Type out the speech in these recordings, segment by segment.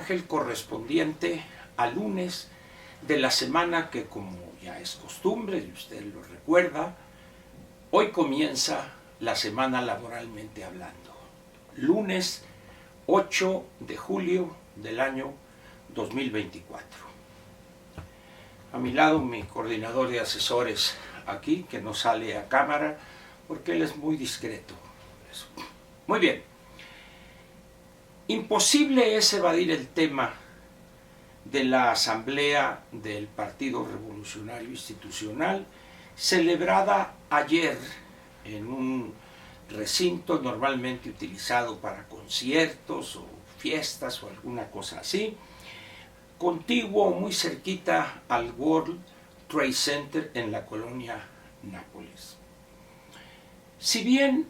Ángel correspondiente al lunes de la semana que, como ya es costumbre y usted lo recuerda, hoy comienza la semana laboralmente hablando. Lunes 8 de julio del año 2024. A mi lado mi coordinador de asesores aquí, que no sale a cámara porque él es muy discreto. Muy bien. Imposible es evadir el tema de la Asamblea del Partido Revolucionario Institucional, celebrada ayer en un recinto normalmente utilizado para conciertos o fiestas o alguna cosa así, contiguo o muy cerquita al World Trade Center en la colonia Nápoles. Si bien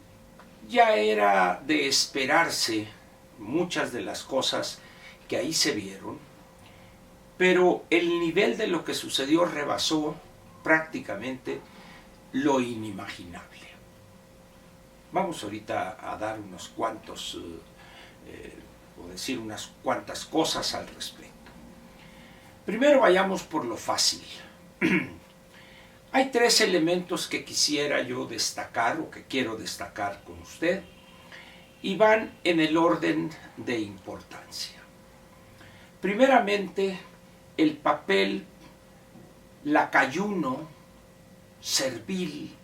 ya era de esperarse muchas de las cosas que ahí se vieron, pero el nivel de lo que sucedió rebasó prácticamente lo inimaginable. Vamos ahorita a dar unos cuantos, o decir unas cuantas cosas al respecto. Primero vayamos por lo fácil. Hay tres elementos que quisiera yo destacar o que quiero destacar con usted y van en el orden de importancia. Primeramente, el papel lacayuno, servil,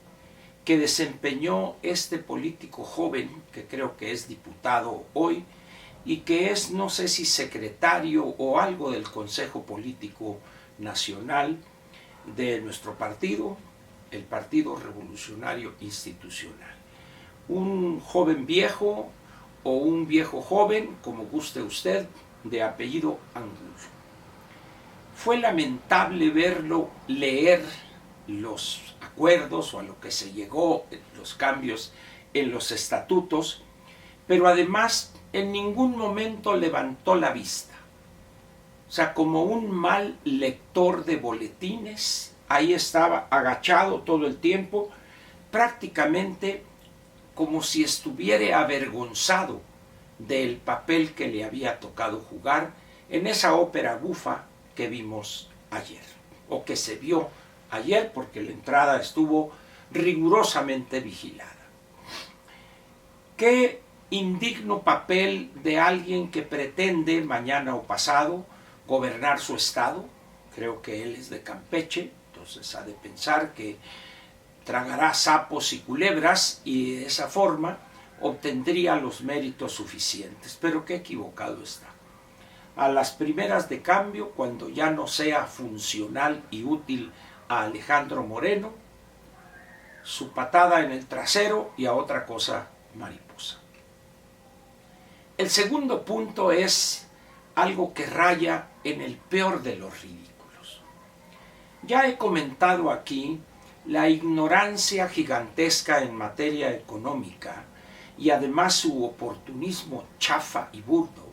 que desempeñó este político joven, que creo que es diputado hoy, y que es, no sé si secretario o algo del Consejo Político Nacional de nuestro partido, el Partido Revolucionario Institucional. Un joven viejo o un viejo joven, como guste usted, de apellido Angulo. Fue lamentable verlo leer los acuerdos o a lo que se llegó, los cambios en los estatutos, pero además en ningún momento levantó la vista. O sea, como un mal lector de boletines, ahí estaba agachado todo el tiempo, prácticamente como si estuviera avergonzado del papel que le había tocado jugar en esa ópera bufa que vimos ayer, o que se vio ayer porque la entrada estuvo rigurosamente vigilada. Qué indigno papel de alguien que pretende mañana o pasado gobernar su estado. Creo que él es de Campeche, entonces ha de pensar que tragará sapos y culebras y de esa forma obtendría los méritos suficientes, pero qué equivocado está. A las primeras de cambio, cuando ya no sea funcional y útil a Alejandro Moreno, su patada en el trasero y a otra cosa mariposa. El segundo punto es algo que raya en el peor de los ridículos. Ya he comentado aquí la ignorancia gigantesca en materia económica y además su oportunismo chafa y burdo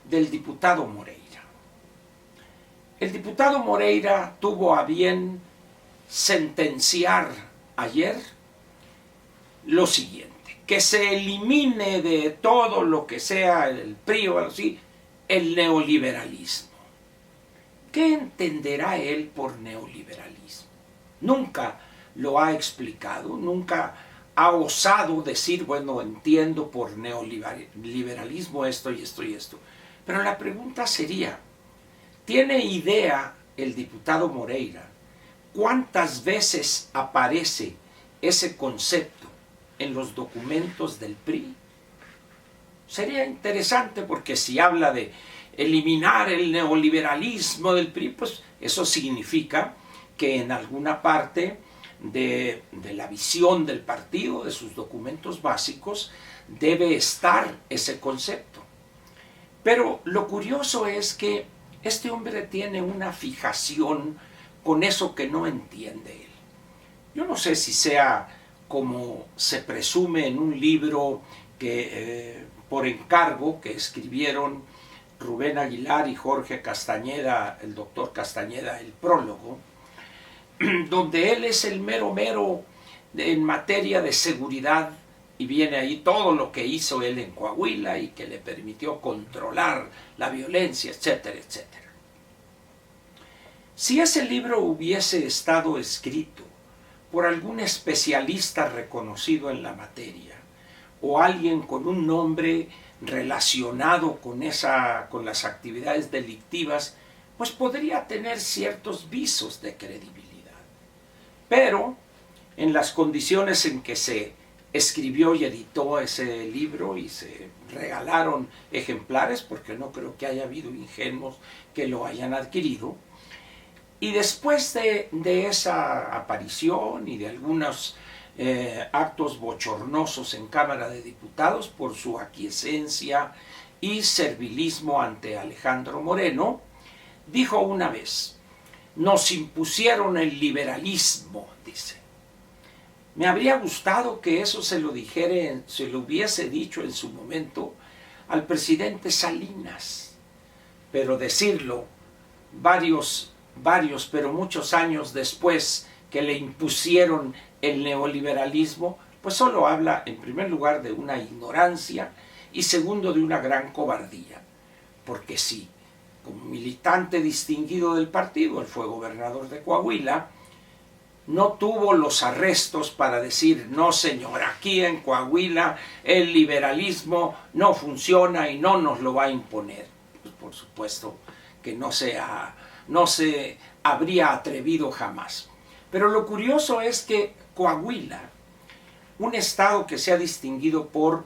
del diputado Moreira. El diputado Moreira tuvo a bien sentenciar ayer lo siguiente: que se elimine de todo lo que sea el PRI o algo así, el neoliberalismo. ¿Qué entenderá él por neoliberalismo? Nunca lo ha explicado, nunca ha osado decir, bueno, entiendo por neoliberalismo esto y esto y esto. Pero la pregunta sería, ¿tiene idea el diputado Moreira cuántas veces aparece ese concepto en los documentos del PRI? Sería interesante, porque si habla de eliminar el neoliberalismo del PRI, pues eso significa que en alguna parte de la visión del partido, de sus documentos básicos, debe estar ese concepto. Pero lo curioso es que este hombre tiene una fijación con eso que no entiende él. Yo no sé si sea como se presume en un libro que por encargo que escribieron Rubén Aguilar y Jorge Castañeda, el doctor Castañeda, el prólogo, donde él es el mero en materia de seguridad y viene ahí todo lo que hizo él en Coahuila y que le permitió controlar la violencia, etcétera, etcétera. Si ese libro hubiese estado escrito por algún especialista reconocido en la materia o alguien con un nombre relacionado con las actividades delictivas, pues podría tener ciertos visos de credibilidad. Pero en las condiciones en que se escribió y editó ese libro y se regalaron ejemplares, porque no creo que haya habido ingenuos que lo hayan adquirido, y después de esa aparición y de algunos actos bochornosos en Cámara de Diputados por su aquiescencia y servilismo ante Alejandro Moreno, dijo una vez: nos impusieron el liberalismo, dice. Me habría gustado que eso se lo hubiese dicho en su momento al presidente Salinas, pero decirlo pero muchos años después que le impusieron el neoliberalismo, pues solo habla en primer lugar de una ignorancia y segundo de una gran cobardía, porque sí, como militante distinguido del partido, él fue gobernador de Coahuila, no tuvo los arrestos para decir: no señor, aquí en Coahuila el liberalismo no funciona y no nos lo va a imponer. Pues por supuesto que no se habría atrevido jamás. Pero lo curioso es que Coahuila, un estado que se ha distinguido por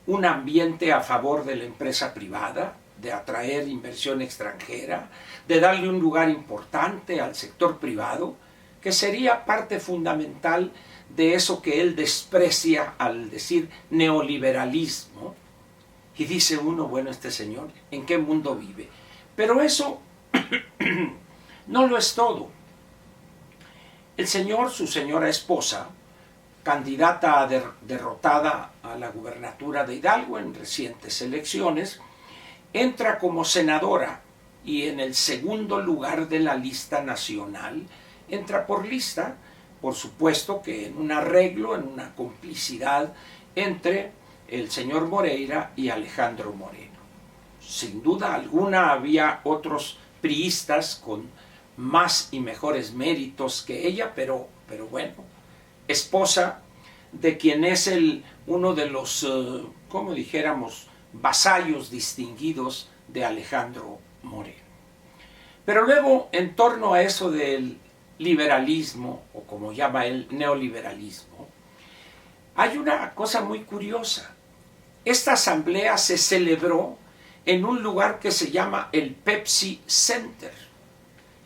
un ambiente a favor de la empresa privada, de atraer inversión extranjera, de darle un lugar importante al sector privado, que sería parte fundamental de eso que él desprecia al decir neoliberalismo. Y dice uno: bueno, este señor, ¿en qué mundo vive? Pero eso no lo es todo. El señor, su señora esposa, candidata derrotada a la gubernatura de Hidalgo en recientes elecciones, entra como senadora y en el segundo lugar de la lista nacional. Entra por lista, por supuesto que en un arreglo, en una complicidad entre el señor Moreira y Alejandro Moreno. Sin duda alguna había otros priistas con más y mejores méritos que ella, pero bueno, esposa de quien es uno de los, como dijéramos, vasallos distinguidos de Alejandro Moreno. Pero luego, en torno a eso del liberalismo, o como llama él, neoliberalismo, hay una cosa muy curiosa. Esta asamblea se celebró en un lugar que se llama el Pepsi Center.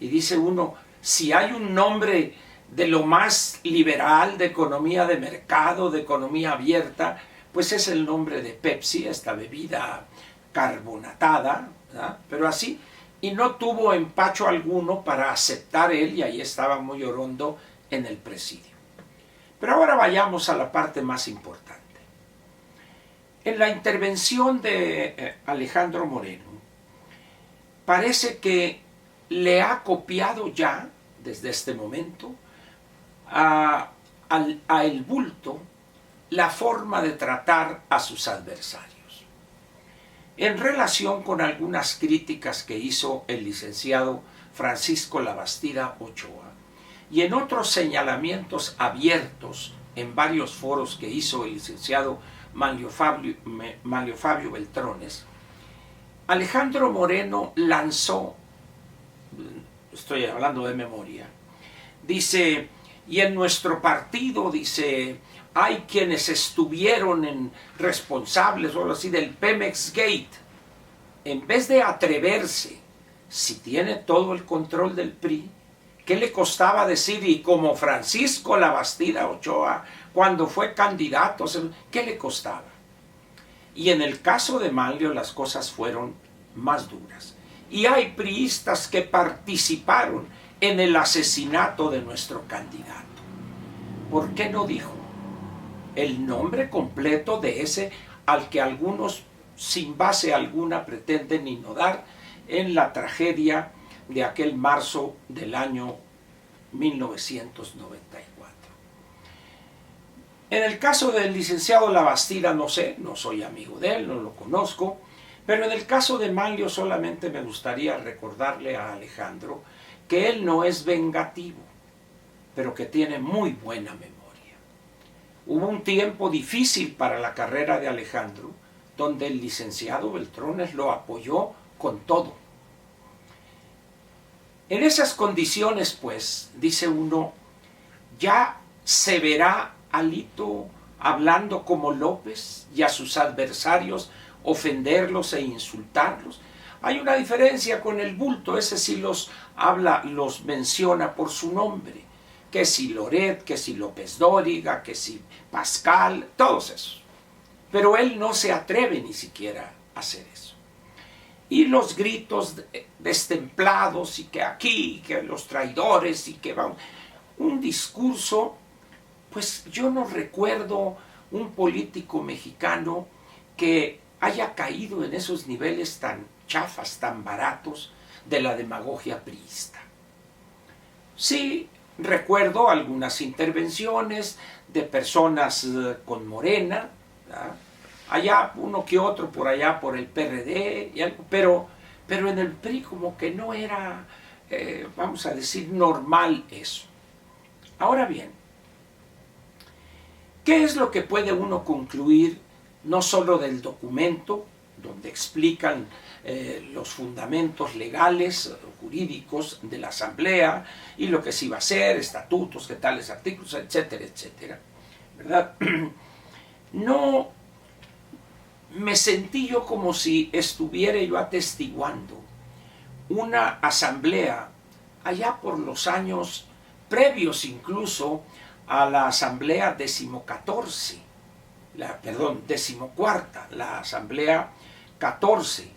Y dice uno, si hay un nombre de lo más liberal, de economía de mercado, de economía abierta, pues es el nombre de Pepsi, esta bebida carbonatada, ¿verdad? Pero así, y no tuvo empacho alguno para aceptar él, y ahí estaba muy orondo en el presidio. Pero ahora vayamos a la parte más importante. En la intervención de Alejandro Moreno, parece que le ha copiado ya, desde este momento, a El Bulto, la forma de tratar a sus adversarios. En relación con algunas críticas que hizo el licenciado Francisco Labastida Ochoa y en otros señalamientos abiertos en varios foros que hizo el licenciado Manlio Fabio Beltrones, Alejandro Moreno lanzó, estoy hablando de memoria, dice: y en nuestro partido, dice, hay quienes estuvieron responsables o algo así del Pemex Gate. En vez de atreverse, si tiene todo el control del PRI, ¿qué le costaba decir? Y como Francisco Labastida Ochoa, cuando fue candidato, ¿qué le costaba? Y en el caso de Manlio las cosas fueron más duras. Y hay priistas que participaron en el asesinato de nuestro candidato. ¿Por qué no dijo el nombre completo de ese al que algunos sin base alguna pretenden inodar en la tragedia de aquel marzo del año 1994? En el caso del licenciado Labastida, no sé, no soy amigo de él, no lo conozco, pero en el caso de Manlio solamente me gustaría recordarle a Alejandro que él no es vengativo, pero que tiene muy buena memoria. Hubo un tiempo difícil para la carrera de Alejandro, donde el licenciado Beltrones lo apoyó con todo. En esas condiciones, pues, dice uno, ya se verá Alito hablando como López y a sus adversarios ofenderlos e insultarlos. Hay una diferencia con el bulto, ese sí los habla, los menciona por su nombre, que si Loret, que si López Dóriga, que si Pascal, todos esos. Pero él no se atreve ni siquiera a hacer eso. Y los gritos destemplados y que aquí, que los traidores y que vamos, un discurso, pues yo no recuerdo un político mexicano que haya caído en esos niveles tan chafas, tan baratos de la demagogia priista. Sí, recuerdo algunas intervenciones de personas con Morena, ¿verdad? Allá uno que otro por allá por el PRD, y algo, pero en el PRI como que no era, vamos a decir, normal eso. Ahora bien, ¿qué es lo que puede uno concluir no solo del documento, donde explican los fundamentos legales, jurídicos de la Asamblea y lo que se iba a hacer, estatutos, qué tales artículos, etcétera, etcétera, ¿verdad? No me sentí yo como si estuviera yo atestiguando una asamblea allá por los años previos incluso a la asamblea decimocuarta, la asamblea 14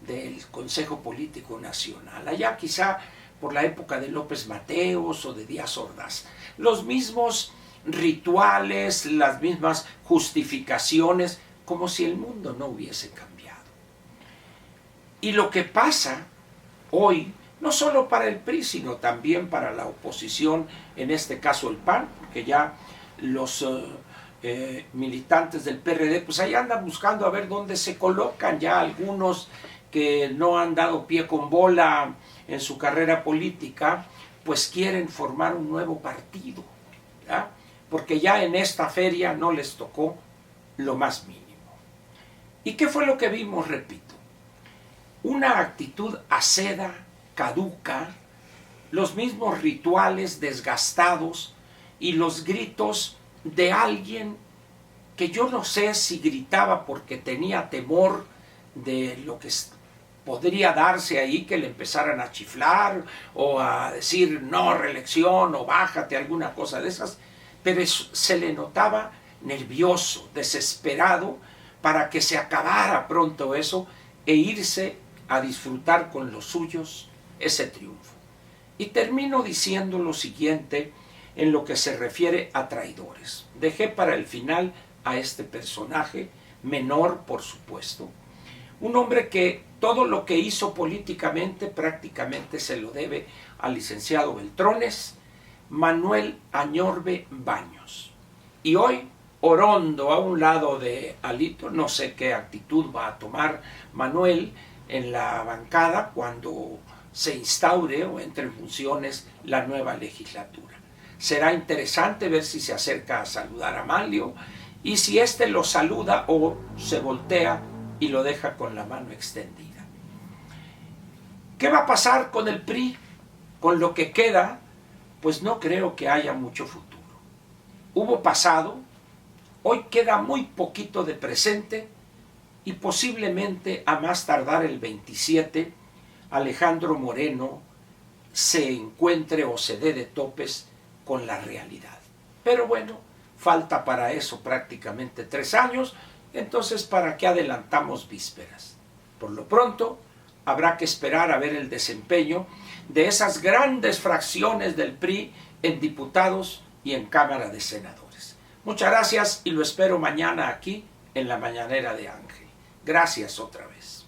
del Consejo Político Nacional, allá quizá por la época de López Mateos o de Díaz Ordaz. Los mismos rituales, las mismas justificaciones, como si el mundo no hubiese cambiado. Y lo que pasa hoy, no solo para el PRI, sino también para la oposición, en este caso el PAN, porque ya los militantes del PRD, pues ahí andan buscando a ver dónde se colocan, ya algunos que no han dado pie con bola en su carrera política, pues quieren formar un nuevo partido, ¿verdad? Porque ya en esta feria no les tocó lo más mínimo. ¿Y qué fue lo que vimos? Repito, una actitud aceda, caduca, los mismos rituales desgastados y los gritos de alguien que yo no sé si gritaba porque tenía temor de lo que podría darse ahí, que le empezaran a chiflar o a decir no reelección o bájate, alguna cosa de esas, pero se le notaba nervioso, desesperado, para que se acabara pronto eso e irse a disfrutar con los suyos ese triunfo. Y termino diciendo lo siguiente en lo que se refiere a traidores. Dejé para el final a este personaje, menor por supuesto, un hombre que todo lo que hizo políticamente prácticamente se lo debe al licenciado Beltrones, Manuel Añorbe Baños. Y hoy, orondo a un lado de Alito, no sé qué actitud va a tomar Manuel en la bancada cuando se instaure o entre en funciones la nueva legislatura. Será interesante ver si se acerca a saludar a Manlio y si éste lo saluda o se voltea y lo deja con la mano extendida. ¿Qué va a pasar con el PRI? Con lo que queda, pues no creo que haya mucho futuro. Hubo pasado, hoy queda muy poquito de presente y posiblemente a más tardar el 27, Alejandro Moreno se encuentre o se dé de topes con la realidad. Pero bueno, falta para eso prácticamente 3 años, entonces ¿para qué adelantamos vísperas? Por lo pronto, habrá que esperar a ver el desempeño de esas grandes fracciones del PRI en diputados y en Cámara de Senadores. Muchas gracias y lo espero mañana aquí en la Mañanera de Ángel. Gracias otra vez.